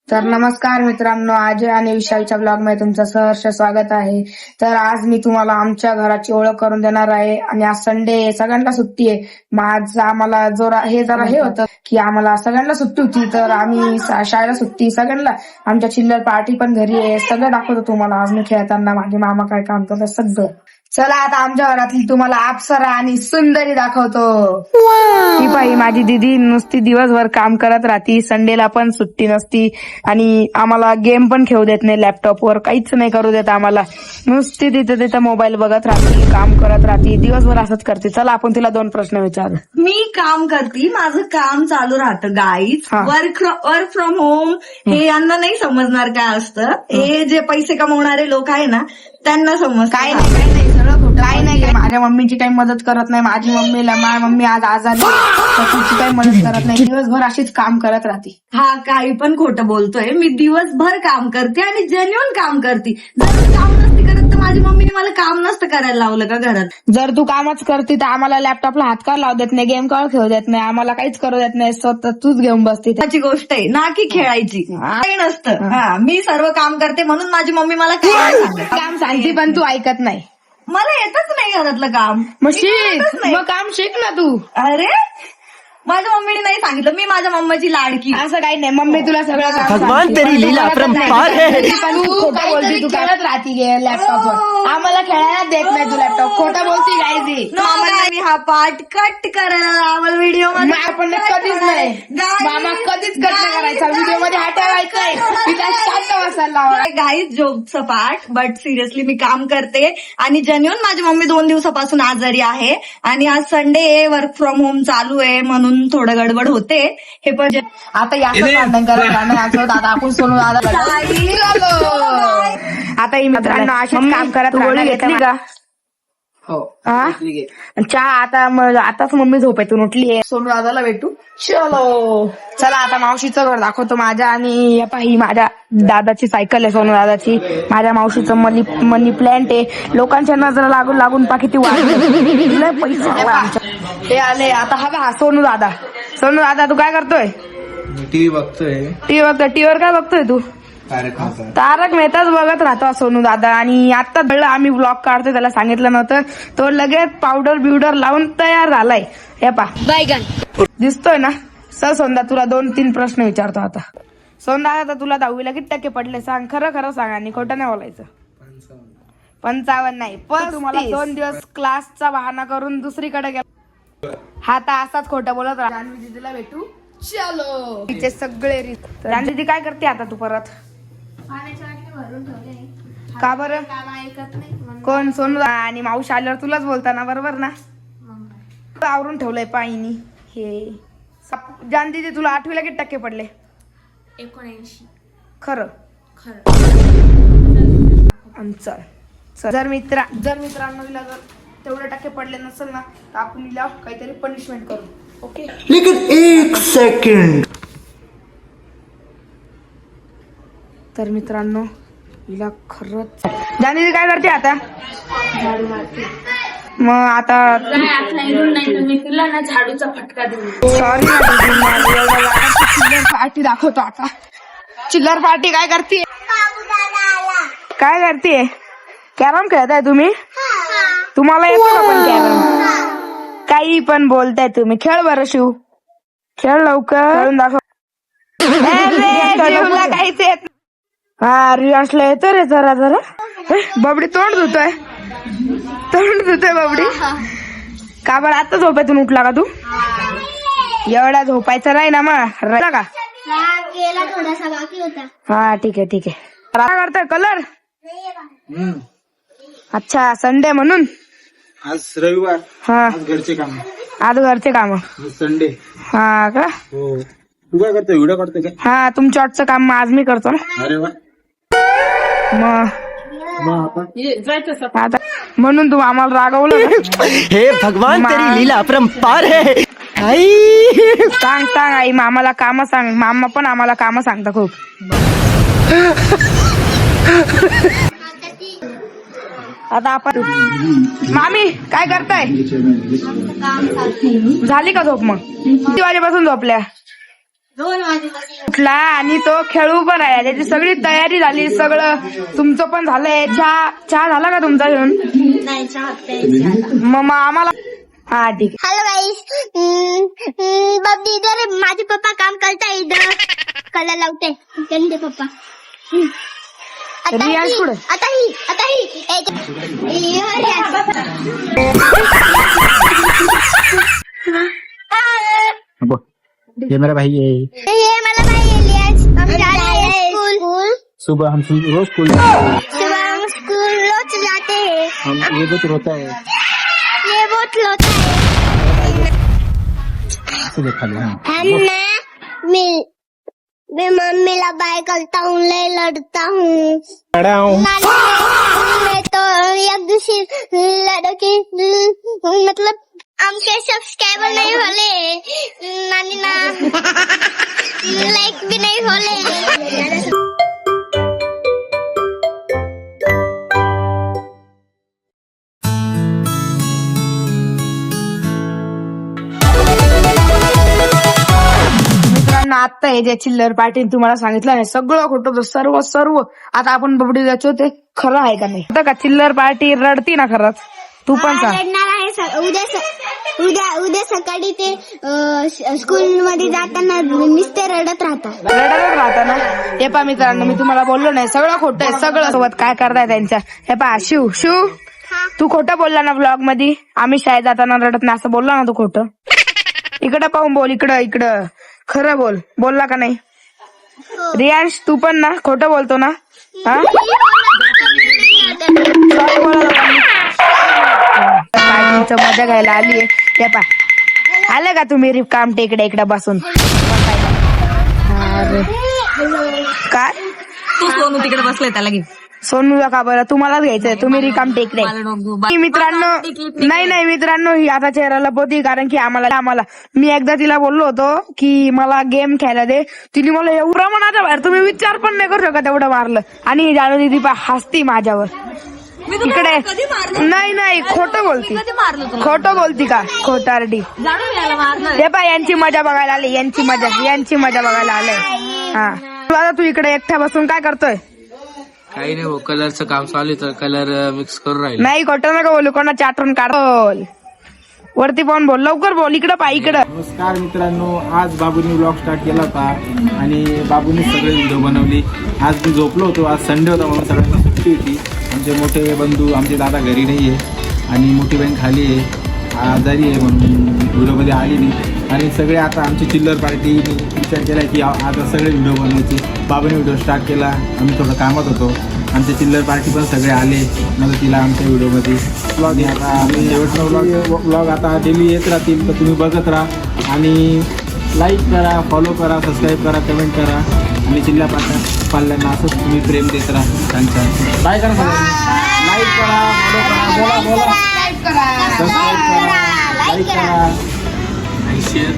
तर नमस्कार मित्रांनो, अजय आणि विशालच्या ब्लॉग मध्ये तुमचं सहर्ष स्वागत आहे. तर आज मी तुम्हाला आमच्या घराची ओळख करून देणार आहे. आणि आज संडे आहे, सगळ्यांना सुट्टी आहे. मग आज आम्हाला जरा हे होतं की आम्हाला सगळ्यांना सुट्टी होती, तर आम्ही शाळेला सुट्टी सगळ्यांना. आमच्या चिल्लर पार्टी पण घरी आहे. सगळं दाखवतो तुम्हाला आज मी खेळताना माझे मामा काय काम करतात सगळं. चला आता आमच्या घरातली तुम्हाला अप्सरा आणि सुंदरी दाखवतो. ही पाही माझी दीदी नुसती दिवसभर काम करत राहती, संडेला पण सुट्टी नसती. आणि आम्हाला गेम पण खेळू देत नाही, लॅपटॉपवर काहीच नाही करू देत आम्हाला. नुसती तिथं मोबाईल बघत राहते, काम करत राहते, दिवसभर असंच करते. चला आपण तिला 2 प्रश्न विचार. मी काम करते, माझं काम चालू राहतं गाईज. वर्क फ्रॉम होम हे यांना नाही समजणार काय असतं. हे जे पैसे कमवणारे लोक आहे ना त्यांना समज. काय नाही सगळं खोटं. काय नाही, माझ्या मम्मीची काही मदत करत नाही. माझी मम्मी आज आजारी तर तिची काही मदत करत नाही. दिवसभर अशीच काम करत राहते. हा काही पण खोटं बोलतोय. मी दिवसभर काम करते आणि जेन्युइन काम करते. जर मी काम नसते करत तर माझी मम्मीने मला काम नसतं करायला लावलं का घरात. जर तू कामच करते तर आम्हाला लॅपटॉपला हात लावू देत नाही, गेम खेळू देत नाही, आम्हाला काहीच करू देत नाही. स्वतः तूच घेऊन बसते. त्याची गोष्ट आहे ना की खेळायची. काही नसतं. हा मी सर्व काम करते म्हणून माझी मम्मी मला काम सांगते पण तू ऐकत नाही. मला येतच नाही घरातलं काम. मग शिक, मग काम शिक ना तू. अरे माझ्या मम्मीने नाही सांगितलं. मी माझ्या मम्मीची लाडकी. असं काही नाही, मम्मी तुला सगळं काम भगवान सांगते. तेरी लीला अपरंपार है. पण तू खोटं बोलती, तू खेळत राहती लॅपटॉपवर. आम्हाला खेळायला देत नाही तू लॅपटॉप. खोटं बोलती गायची. मामाने हा पार्ट कट करायला लावल व्हिडिओ मध्ये. आपण कधीच नाही, मामा कधीच कट नाही करायचा. व्हिडिओ मध्ये हा ठेवायचाय, तिला शांत बसायला लावा. गाईज जोकचं पार्ट, बट सिरियसली मी काम करते. आणि जेन्युइन माझी मम्मी 2 दिवसापासून आजारी आहे. आणि आज संडे आहे, वर्क फ्रॉम होम चालू आहे म्हणून थोडं गडबड होते. हे पण आता याचं भांडण करत राहणं दादा आपण सोनू दादा. आता ही मित्रांनो अशीच काम करत घेतली का हो चहा. आताच मम्मी झोपेतून उठली आहे. सोनू दादाला भेटू. चला आता मावशीचं घर दाखवतो माझ्या. आणि ही माझ्या दादाची सायकल आहे, सोनू दादाची. माझ्या मावशीचं मनी प्लॅन्ट आहे. लोकांच्या नजर लागून किती वाढले पैसे. ते आले आता. हा सोनू दादा तू काय करतोय? टीव्ही बघतोय. टीव्हीवर काय बघतोय तू? तारक मेहताच बघत राहतो सोनू दादा. आणि आता कळलं आम्ही ब्लॉग काढतोय, त्याला सांगितलं नव्हतं. तो लगेच पावडर लावून तयार झालाय. हे पा बैगन दिसतोय ना. सोनदा तुला 2-3 प्रश्न विचारतो आता. सोनदा आता तुला 10वीला किती टक्के पडले सांग. खरं सांग आणि खोटं नाही बोलायचं. 55 नाही पण तुम्हाला 2 दिवस क्लासचा बहाणा करून दुसरीकडे गेला. हा तर असाच खोटं बोलत राहा. जान्हवी दीदीला भेटू. चलो तिचे सगळे जान्हवी दीदी काय करते आता तू परत? का बरं? कोण? सोनू आणि मावशी आल्यावर तुलाच बोलताना बरोबर ना. आवरून ठेवलंय पायीनी हे. जान्हवी दीदी तुला 8वीला किती टक्के पडले? 79. खरं. जर मित्रांनो हिला जर तेवढे टक्के पडले नसेल ना तर आपण हिला काहीतरी पनिशमेंट करू. ओके. लेकिन 1 सेकंड. तर मित्रांनो हिला खरंच. जान्हवी काय करते आता? मग आता मी तुला ना झाडूचा फटका देऊ. सॉरी चिल्लर पार्टी दाखवतो आता. चिल्लर पार्टी काय करते? कॅरम खेळताय तुम्ही? तुम्हाला येतो का पण कॅरम? काही पण बोलताय तुम्ही. खेळ बरं शिव, खेळ लवकर. खेळून दाखव. शिवला काहीच येत. हा रियांशला येतो रे जरा. बबडी तोंड धुतोय बबडी. का बरं आता झोपेतून उठला का तू? एवढा झोपायचं नाही ना मग. राहिला का? थोडासा बाकी होता. हा ठीक आहे. काय करतोय? कलर. अच्छा संडे म्हणून. आज रविवार. हा आज घरचे काम. संडे. हा का? हो. तू काय करतोय? व्हिडिओ करतोय का? हा तुमच्या वाटचं काम आज मी करतो ना. अरे वा. आता म्हणून तू आम्हाला रागवलं. हे भगवान तेरी लीला अपरंपार है. सांग आई मामाला काम सांग. मामा पण आम्हाला काम सांगता खूप. आता आपण मामी काय करताय? झाली का झोप? मग किती वाजेपासून झोपल्या? उठला आणि तो खेळू पण आहे. त्याची सगळी तयारी झाली. सगळं तुमचं पण झालंय. चहा झाला का तुमचा घेऊन? मग आम्हाला हा ठीक आहे. हेलो गाइस, बब्बी इधर है, माझे पप्पा काम करता है इधर. कलर लावते गंदे पप्पा. रियाज कुठे? आता ही ये मेरा भाई है. ये मला भाई इलियास. हम जा रहे हैं स्कूल. सुबह हम रोज स्कूल सुबह हम स्कूल रोज जाते हैं. हम ये बहुत रोता है. ये बहुत लोता है. देखा लो. मैं मम्मीला बाय करता हूँ, लय लड़ता हूँ. मैं तो एक दूसरी लड़की मतलब आमचे सब्सक्राइबर नहीं होले, नानी ना लाइक भी नहीं होले. मित्रांनो आता हे जे चिल्लर पार्टी तुम्हाला सांगितलं नाही सगळं खोटं होतं. सर्व आता आपण बबडी जायचो ते खरं आहे का नाही? आता का चिल्लर पार्टी रडती ना खरंच? तू पण सांग. रडणार आहे. उद्या सकाळी ते स्कूल मध्ये जाताना नुसते रडत राहतात. रडतच राहता ना. हे पहा मित्रांनो, मी तुम्हाला बोललो नाही सगळं खोटं आहे. सगळं सोबत काय करताय त्यांच्या. हे पहा शिव तू खोटं बोलला ना ब्लॉग मध्ये. आम्ही शाळेत जाताना रडत नाही असं बोलला ना तू खोटं. इकडं पाहून बोल. इकडं खरं बोलला का नाही? रियांश तू पण ना खोटं बोलतो ना? हा पार्टीचं मजा घ्यायला आलीये. हे पा आलं का तुम्ही रिकाम इकडे बसून? अरे काय तू सोनू तिकडे बसलाय त्याला घे. सोनू का बरं? तुम्हालाच घ्यायचंय. तुम्ही रिकाम टेकडे. नाही मित्रांनो, ही आता चेहरा लपवती. कारण की आम्हाला मी एकदा तिला बोललो होतो की मला गेम खेळायला दे. तिने मला एवढं म्हणायचं बाहेर तुम्ही विचार पण नाही करू शकत एवढं मारलं. आणि जानू दीदी हसती माझ्यावर. इकडे नाही खोटं बोलती. खोटं बोलती का? खोटारडी. हे पा यांची मजा बघायला आली. यांची मजा बघायला आलंय. हा आता तू इकडे एकट्या बसून काय करतोय? काही नाही भाऊ, कलरचं काम चालू तर कलर मिक्स करून राहील. नाही खोटं नका बोलू. कोणाची आठवण काढ. वरती पाहून बोल. लवकर बोल. इकडं पा. इकडं. नमस्कार मित्रांनो, आज बाबूनी व्लॉग स्टार्ट केला होता आणि बाबूनी सगळे व्हिडिओ बनवली. आज मी झोपलो होतो. आज संडे होता म्हणून सगळ्यांना सुट्टी होती. आमचे मोठे बंधू, आमचे दादा घरी नाही आहे आणि मोठी बहीण खाली आहे, आजारी आहे म्हणून व्हिडिओमध्ये आली नाही. आणि सगळे आता आमची चिल्लर पार्टी विचार केला की आता सगळे व्हिडिओ बनवायचे. बाबांनी व्हिडिओ स्टार्ट केला. आम्ही थोडं कामात होतो. आमचे चिल्लर पार्टी पण सगळे आले मदतीला आमच्या व्हिडिओमध्ये. ब्लॉग आता आम्ही शेवटचा ब्लॉग आता डेली येत राहतील तर तुम्ही बघत राहा आणि लाईक करा, फॉलो करा, सबस्क्राईब करा, कमेंट करा आणि चिल्ला पाल्यांना असंच तुम्ही प्रेम देत राहा. छान बाय करा. लाईक करा, फॉलो करा, बोला सबस्क्राईब करा, लाईक करा आणि शेअर.